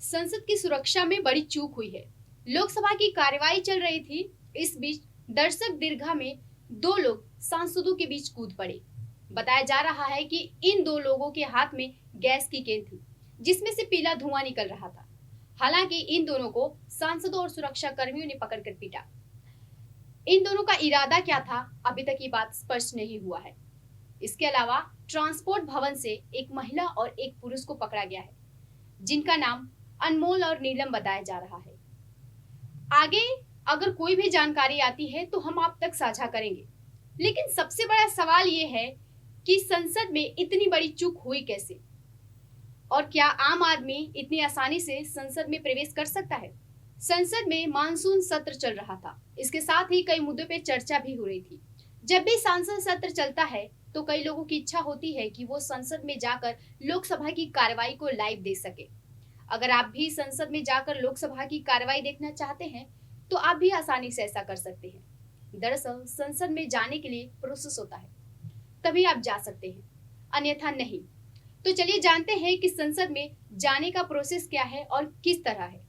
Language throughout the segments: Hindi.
संसद की सुरक्षा में बड़ी चूक हुई है। लोकसभा की कार्यवाही चल रही थी। इस बीच दर्शक दीर्घा में दो लोग सांसदों के बीच कूद पड़े। बताया जा रहा है कि इन दो लोगों के हाथ में गैस की केन थी, जिसमें से पीला धुआं निकल रहा था। हालांकि इन दोनों को सांसदों और सुरक्षा कर्मियों ने पकड़कर पीटा। इन दोनों का इरादा क्या था, अभी तक ये बात स्पष्ट नहीं हुआ है। इसके अलावा ट्रांसपोर्ट भवन से एक महिला और एक पुरुष को पकड़ा गया है, जिनका नाम अनमोल और नीलम बताया जा रहा है। आगे अगर कोई भी जानकारी आती है तो हम आप तक साझा करेंगे। लेकिन सबसे बड़ा सवाल ये है कि संसद में इतनी बड़ी चूक हुई कैसे, और क्या आम आदमी इतनी आसानी से संसद में प्रवेश कर सकता है। संसद में मानसून सत्र चल रहा था। इसके साथ ही कई मुद्दों पर चर्चा भी हो रही थी। जब भी संसद सत्र चलता है तो कई लोगों की इच्छा होती है कि वो संसद में जाकर लोकसभा की कार्रवाई को लाइव देख सके। अगर आप भी संसद में जाकर लोकसभा की कार्रवाई देखना चाहते हैं तो आप भी आसानी से ऐसा कर सकते हैं। दरअसल संसद में जाने के लिए प्रोसेस होता है, तभी आप जा सकते हैं, अन्यथा नहीं। तो चलिए जानते हैं कि संसद में जाने का प्रोसेस क्या है और किस तरह है।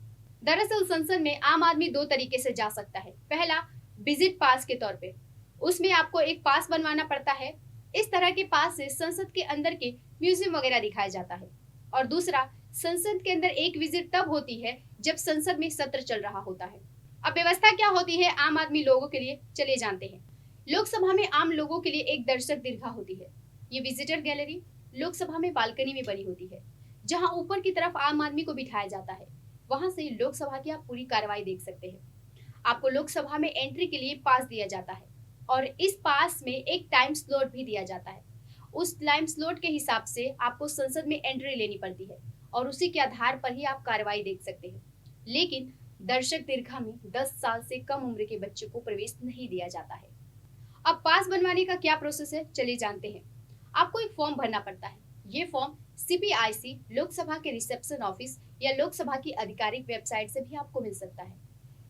दरअसल संसद में आम आदमी दो तरीके से जा सकता है। पहला, विजिट पास के तौर पे, उसमें आपको एक पास बनवाना पड़ता है। इस तरह के पास से संसद के अंदर के म्यूजियम वगैरह दिखाया जाता है। और दूसरा, संसद के अंदर एक विजिट तब होती है जब संसद में सत्र चल रहा होता है। अब व्यवस्था क्या होती है आम आदमी लोगों के लिए, चलिए जानते हैं। लोकसभा में आम लोगों के लिए एक दर्शक दीर्घा होती है। ये विजिटर गैलरी लोकसभा में बालकनी में बनी होती है, जहां ऊपर की तरफ आम आदमी को बिठाया जाता है। वहां से लोकसभा की आप पूरी कार्रवाई देख सकते हैं। आपको लोकसभा में एंट्री के लिए पास दिया जाता है और इस पास में एक टाइम स्लॉट भी दिया जाता है। उस टाइम स्लॉट के हिसाब से आपको संसद में एंट्री लेनी पड़ती है और उसी के आधार पर ही आप कार्रवाई देख सकते हैं। लेकिन दर्शक दीर्घा में 10 साल से कम उम्र के बच्चे को प्रवेश नहीं दिया जाता है। अब पास बनवाने का क्या प्रोसेस है, चलिए जानते हैं। आपको एक फॉर्म भरना पड़ता है। ये फॉर्म CPIC लोकसभा के रिसेप्शन ऑफिस या लोकसभा की आधिकारिक वेबसाइट से भी आपको मिल सकता है।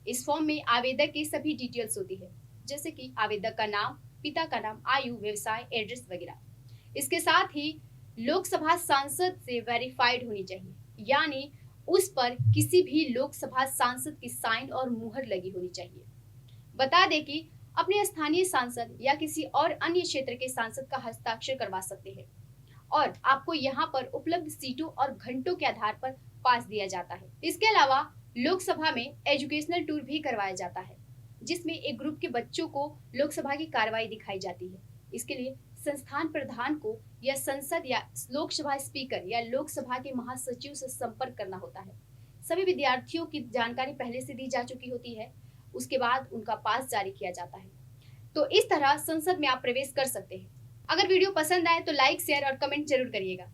इस फॉर्म में आवेदक की सभी डिटेल्स होती है, जैसे कि आवेदक का नाम, पिता का नाम, आयु, व्यवसाय, एड्रेस वगैरह। इसके साथ ही लोकसभा सांसद से वेरीफाइड होनी चाहिए, यानी उस पर किसी भी लोकसभा सांसद की साइन और मुहर लगी होनी चाहिए। बता दें कि अपने स्थानीय सांसद या किसी और अन्य क्षेत्र के सांसद का हस्ताक्षर करवा सकते हैं और आपको यहाँ पर उपलब्ध सीटों और घंटों के आधार पर पास दिया जाता है। इसके अलावा लोकसभा में एजुकेशनल टूर भी करवाया जाता है, जिसमें एक ग्रुप के बच्चों को लोकसभा की कार्रवाई दिखाई जाती है। इसके लिए संस्थान प्रधान को या संसद या लोकसभा स्पीकर या लोकसभा के महासचिव से संपर्क करना होता है। सभी विद्यार्थियों की जानकारी पहले से दी जा चुकी होती है। उसके बाद उनका पास जारी किया जाता है। तो इस तरह संसद में आप प्रवेश कर सकते हैं। अगर वीडियो पसंद आए तो लाइक, शेयर और कमेंट जरूर करिएगा।